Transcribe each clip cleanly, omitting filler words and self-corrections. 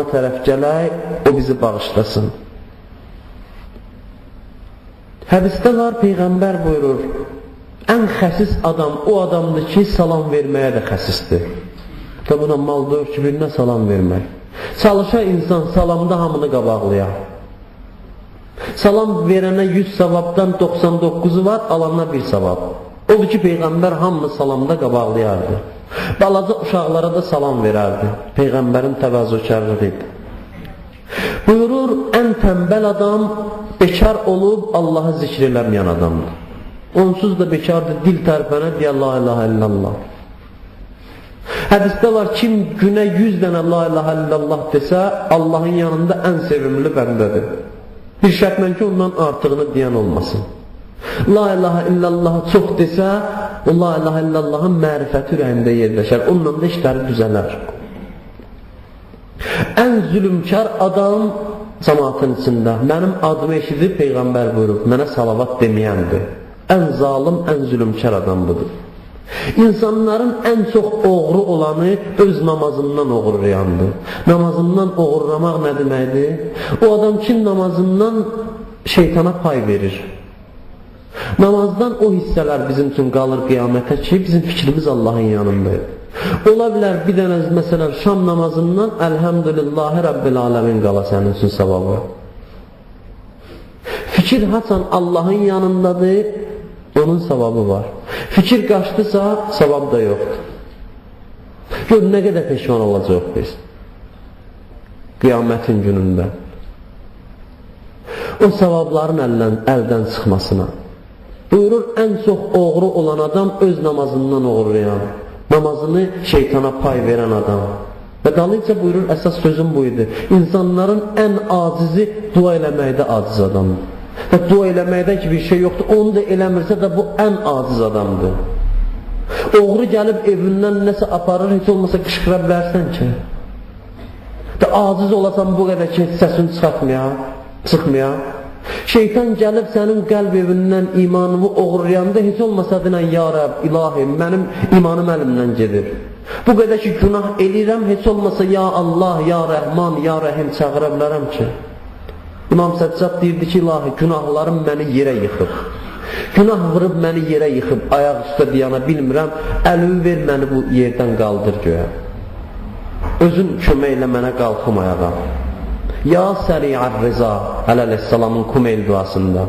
ona tərəf gələk, o bizi bağışlasın. Hədisdə var, Peyğəmbər buyurur, ən xəsis adam o adamdır ki, salam verməyə də xəsisdir. Buna mal deyir ki, birinə salam vermək. Çalışa insan salamda hamını qabaqlayar. Salam verənə 100 savabdan 99'u var, alana 1 savab. Odur ki, Peyğəmbər hamını salamda qabaqlayardı. Balaca uşaqlara da salam verərdi. Peyğəmbərin təvazökarlığı idi. Buyurur, ən tənbəl adam bekar olub Allah'ı zikr eləməyən adamdır. Onsuz da bekardır, dil tərpənə deyə la ilahe illallah. Hədisdə var, kim günə 100 dənə la ilahe illallah desə, Allah'ın yanında ən sevimli bəndədir. Bir şərtlə ki, ondan artığını deyən olmasın. La ilahe illallah çox desə, o la ilahe illallahın mərifəti ürəyində yerləşər, onunla da işləri düzələr. Ən zülümkar adam cəmaatın içində, mənim adımı eşidib Peyğəmbər buyurub, mənə salavat deməyəndir. Ən zalim, ən zülümkar adam budur. İnsanların ən çox oğru olanı öz namazından oğurlayandır. Namazından oğurlamaq nə deməkdir? O adam ki, namazından şeytana pay verir. Namazdan o hissələr bizim üçün qalır qiyamətə ki, bizim fikrimiz Allah'ın yanındaydı. Ola bilər bir dənə məsələn şam namazından Elhamdülillahi Rabbil Alemin qala sənin üçün savabı. Fikir haçan Allah'ın yanındadır, onun savabı var. Fikir qaçdısa, savab da yoxdur. Gör, nə qədər peşman olacaq biz qiyamətin günündə. O savabların əldən çıxmasına. Buyurur, ən çox oğru olan adam öz namazından oğurlayan, namazını şeytana pay verən adam. Və dalınca buyurur, əsas sözüm bu idi. İnsanların ən acizi dua eləməkdə aciz adamdır. Və dua eləməkdən ki, bir şey yoxdur, onu da eləmirsə də bu ən aciz adamdır. Oğru gəlib evindən nəsə aparır, heç olmasa qışqıra bilərsən ki. Aciz olasan bu qədər ki, səsini çıxmaya. Şeytan gəlib sənin qəlb evindən imanımı oğurlayanda heç olmasa dinən, ya Rəb, ilahi, mənim imanım əlimdən gedir. Bu qədər ki, günah eləyirəm, heç olmasa ya Allah, ya Rəhman, ya Rəhim çağıra bilərəm ki. İmam Səccad deyirdi ki, ilahi, günahlarım məni yerə yıxıb. Günah vırıb məni yerə yıxıb, ayaq üstə diyana bilmirəm, əlimi ver məni bu yerdən qaldır göyə. Özün köməklə mənə qalxım ayağa. Ya Səri'ər Rıza, əleyhissalamın Kumeyl duasında.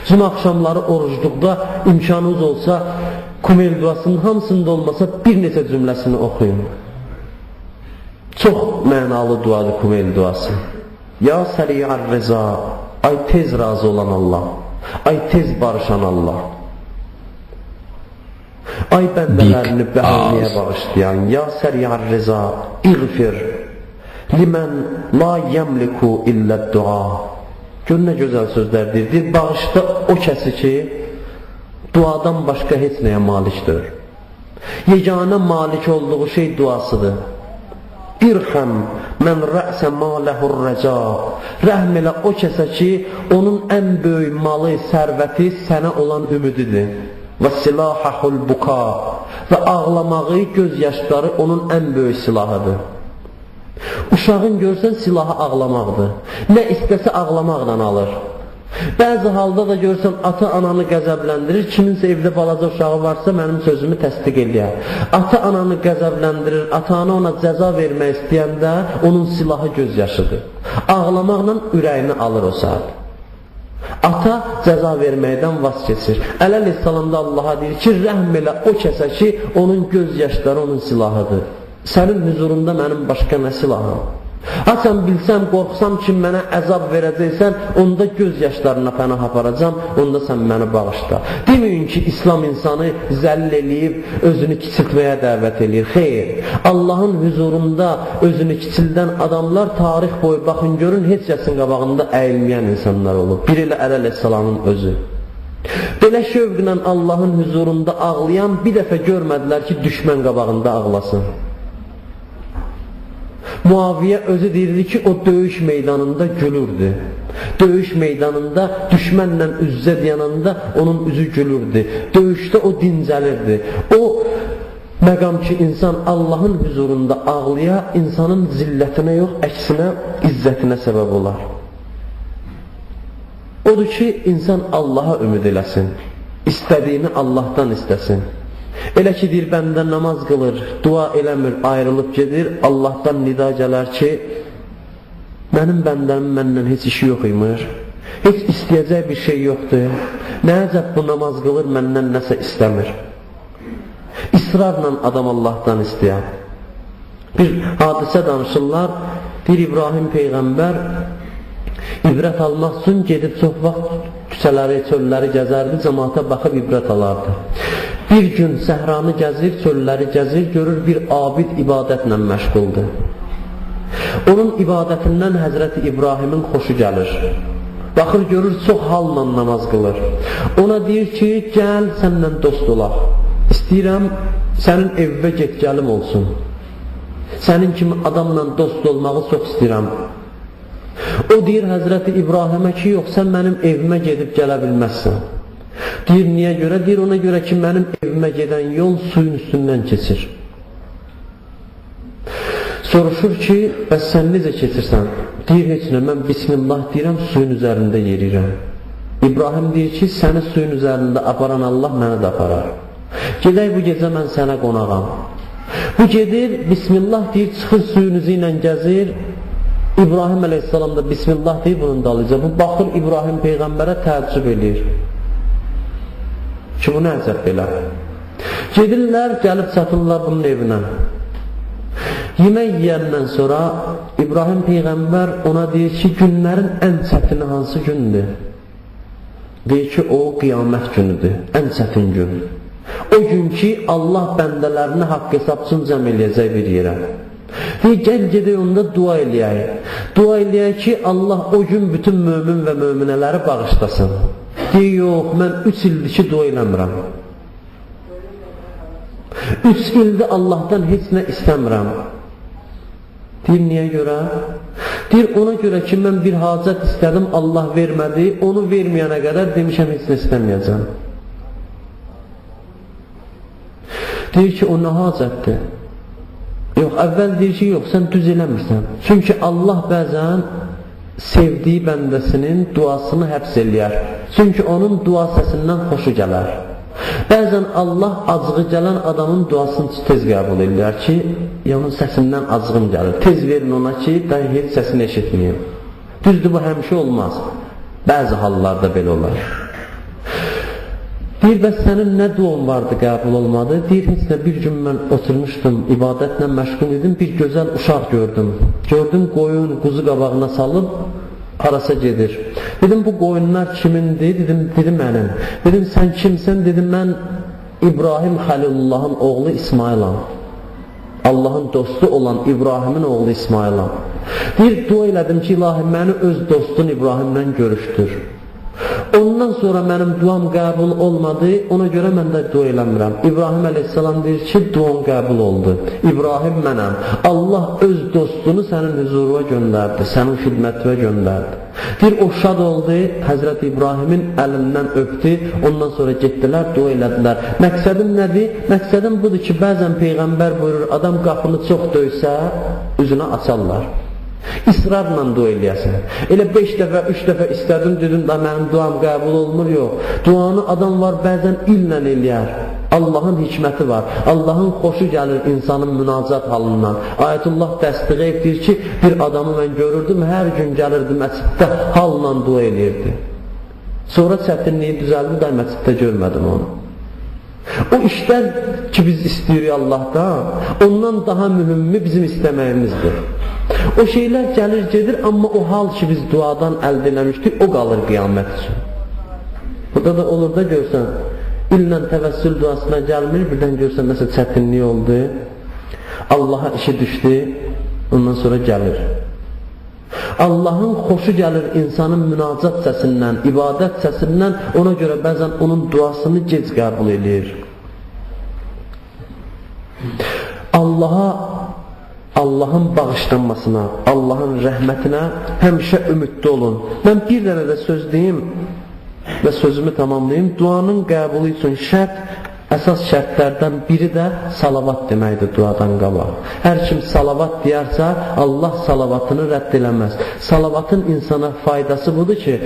Cümə axşamları orucluqda imkanınız olsa, Kumeyl duasının hamısında olmasa bir neçə cümləsini oxuyun. Çox mənalı duadır Kumeyl duası. Ya Səri'ər Rıza, ay tez razı olan Allah, ay tez barışan Allah. Ay bəndələrini bəhəliyə bağışlayan, ya Səri'ər Rıza, iğfir. Limən la yəmliku illə dua. Gör nə gözəl sözlərdir. Deyir, bağışda o kəsi ki, duadan başqa heç nəyə malikdir. Yeganə malik olduğu şey duasıdır. İrxəm mən rəsə maləhur rəca. Rəhm elə o kəsə ki, onun ən böyük malı, sərvəti sənə olan ümididir. Və silahəhul buka. Və ağlamağı, göz yaşları onun ən böyük silahıdır. Uşağın görsən silahı ağlamaqdır. Nə istəsə ağlamaqdan alır. Bəzi halda da görsən ata-ananı qəzəbləndirir. Kiminsə evdə balaca uşağı varsa mənim sözümü təsdiq eləyər. Ata-ananı qəzəbləndirir, ata-ana ona cəza vermək istəyəndə onun silahı göz yaşıdır. Ağlamaqla ürəyini alır o saat. Ata cəza verməkdən vaz keçir. Əleyhissalamda Allaha deyir ki, rəhm elə o kəsə ki, onun göz yaşları onun silahıdır. Sənin huzurunda mənim başqa nə silahım? Haçan bilsəm, qorxsam ki, mənə əzab verəcəksən, onda göz yaşlarına pənah aparacam, onda sən məni bağışla. Deməyin ki, İslam insanı zəllil eləyib, özünü kiçiltməyə dəvət eləyir. Xeyr, Allahın huzurunda özünü kiçildən adamlar tarix boyu baxın, görün, heç kəsin qabağında əyilməyən insanlar olub. Bir elə əleyhissalamın özü. Belə şövqlə Allahın huzurunda ağlayan bir dəfə görmədilər ki, düşmən qabağında ağlasın. Muaviyə özü deyirdi ki, o döyüş meydanında gülürdü. Döyüş meydanında düşmənlə üz-üzə dayananda onun üzü gülürdü. Döyüşdə o dincəlirdi. O Məqam ki, insan Allahın huzurunda ağlaya, insanın zillətinə yox, əksinə izzətinə səbəb olar. Odur ki, insan Allaha ümid eləsin, istədiyini Allahdan istəsin. Elə ki, deyir, bəndə namaz qılır, dua eləmir, ayrılıb gedir, Allahdan nida gələr ki, mənim bəndəmin məndən heç işi yox imiş, heç istəyəcək bir şey yoxdur, nə əcəb bu namaz qılır, məndən nəsə istəmir. İsrarla adam Allahdan istəyər. Bir hadisə danışırlar, deyir, İbrahim Peyğəmbər ibrət almaq üçün gedib çox vaxt küçələri, çölləri gəzərdi, cəmaata baxıb ibrət alardı. Bir gün səhranı gəzir, çölləri gəzir, görür bir abid ibadətlə məşğuldur. Onun ibadətindən Həzrəti İbrahimin xoşu gəlir. Baxır, görür, çox halla namaz qılır. Ona deyir ki, gəl, sənlə dost olaq. İstəyirəm, sənin evvə get-gəlim olsun. Sənin kimi adamla dost olmağı çox istəyirəm. O deyir Həzrəti İbrahimə ki, yox, sən mənim evimə gedib gələ bilməzsən. Deyir, niyə görə? Deyir, ona görə ki, mənim evimə gedən yol suyun üstündən keçir. Soruşur ki, bəs sən necə keçirsən? Deyir, heç nə, mən Bismillah deyirəm, suyun üzərində yerirəm. İbrahim deyir ki, səni suyun üzərində aparan Allah mənə də aparar. Gedək bu gecə mən sənə qonağam. Bu gedir, Bismillah deyir, çıxır suyun üzü ilə gəzir. İbrahim əleyhissalam da Bismillah deyir bunun dalıca. Bu baxır İbrahim Peyğəmbərə təəccüb edir. Ki bu nə əcəb belə? Gedirlər, gəlib çatırlar bunun evinə. Yemək yiyəndən sonra İbrahim Peyğəmbər ona deyir ki, günlərin ən çətini hansı gündür? Deyir ki, o qiyamət günüdür, ən çətin gün. O gün ki, Allah bəndələrini haqq hesab üçün cəm eləyəcək bir yerə. Deyir, gəl gedək onda dua eləyək. Dua eləyək ki, Allah o gün bütün mömin və möminələri bağışlasın. Deyir, yox, mən 3 ildir ki, dua eləmirəm. 3 ildir Allahdan heç nə istəmirəm. Deyir, niyə görə? Deyir, ona görə ki, mən bir hacət istədim, Allah vermədi, onu verməyənə qədər demişəm, heç nə istəməyəcəm. Deyir ki, o nə hacətdir? Yox, əvvəl deyir ki, yox, sən düz eləmirsən. Çünki Allah bəzən sevdiyi bəndəsinin duasını həbs eləyər. Çünki onun dua səsindən xoşu gələr. Bəzən Allah acığı gələn adamın duasını tez qəbul eləyər ki, onun səsindən acığım gəlir. Tez verin ona ki, daha heç səsini eşitməyim. Düzdür, bu həmişə olmaz. Bəzi hallarda belə olar. Deyir, bəs sənin nə duan vardı, qəbul olmadı? Deyir, heç nə, bir gün mən oturmuşdum, ibadətlə məşğul edim, bir gözəl uşaq gördüm. Gördüm, qoyun, quzu qabağına salıb, harasa gedir. Dedim, bu qoyunlar kimindir? Dedim, mənim. Dedim, sən kimsən? Dedim, mən İbrahim Xəlilullahın oğlu İsmailam. Allahın dostu olan İbrahimin oğlu İsmailam. Deyir, dua elədim ki, ilahi, məni öz dostun İbrahimlə görüşdür. Ondan sonra mənim duam qəbul olmadı, ona görə mən də dua eləmirəm. İbrahim əleyhissalam deyir ki, duam qəbul oldu. İbrahim mənəm. Allah öz dostunu sənin huzuruna göndərdi, sənin xidmətinə göndərdi. Deyir, o şad oldu, Həzrəti İbrahimin əlindən öpdü, ondan sonra getdilər, dua elədilər. Məqsədim nədir? Məqsədim budur ki, bəzən Peyğəmbər buyurur, adam qapını çox döysə, üzünə açarlar. İsrarla dua eləyəsən. Elə 5 dəfə, 3 dəfə istədim, dedim da mənim duam qəbul olmur, yox. Duanı adam var, bəzən illə eləyər. Allahın hikməti var. Allahın xoşu gəlir insanın münacat halından. Ayətullah təsdiq edir ki, bir adamı mən görürdüm, hər gün gəlirdi məsciddə, halla dua eləyirdi. Sonra çətinliyi düzəldi də məsciddə görmədim onu. O işlər ki, biz istəyirik Allahdan, ondan daha mühümmi bizim istəməyimizdir. O şeylər gəlir, gedir, amma o hal ki, biz duadan əldə eləmişdik, o qalır qiyamət üçün. Burada da olur da görsən, illə təvəssül duasına gəlmir, birdən görsən, nəsə çətinlik oldu, Allaha işi düşdü, ondan sonra gəlir. Allahın xoşu gəlir insanın münacat səsindən, ibadət səsindən, ona görə bəzən onun duasını gec qəbul edir. Allahın bağışlanmasına, Allahın rəhmətinə həmişə ümidli olun. Mən bir dənə də söz deyim və sözümü tamamlayayım. Duanın qəbulu üçün şərt Əsas şərtlərdən biri də salavat deməkdir duadan qabaq. Hər kim salavat deyərsə, Allah salavatını rədd eləməz. Salavatın insana faydası budur ki,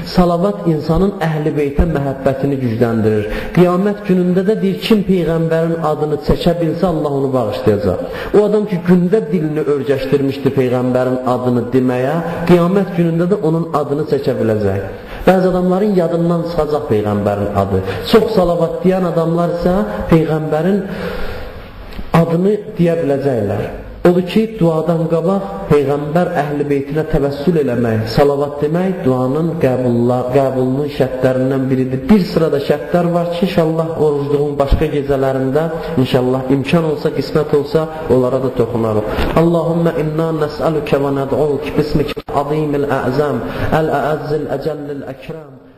salavat insanın əhl-i beytə məhəbbətini gücləndirir. Qiyamət günündə də deyir, kim Peyğəmbərin adını çəkə bilsə, Allah onu bağışlayacaq. O adam ki, gündə dilini örgəşdirmişdi Peyğəmbərin adını deməyə, qiyamət günündə də onun adını çəkə biləcək. Bəzi adamların yadından çıxacaq Peyğəmbərin adı. Çox salavat deyən adamlar isə Peyğəmbərin adını deyə biləcəklər. Odur ki, duadan qabaq Peyğəmbər əhl-i beytinə təvəssül eləmək, salavat demək duanın qəbulunun şərtlərindən biridir. Bir sırada şərtlər var ki, inşallah orucluğun başqa gecələrində inşallah imkan olsa, qismət olsa onlara da toxunarıq. Allahümmə inna nəsəlükə və nəd'uk bismikə azimil əzəm, əl-əəzzil əcəllil əkram.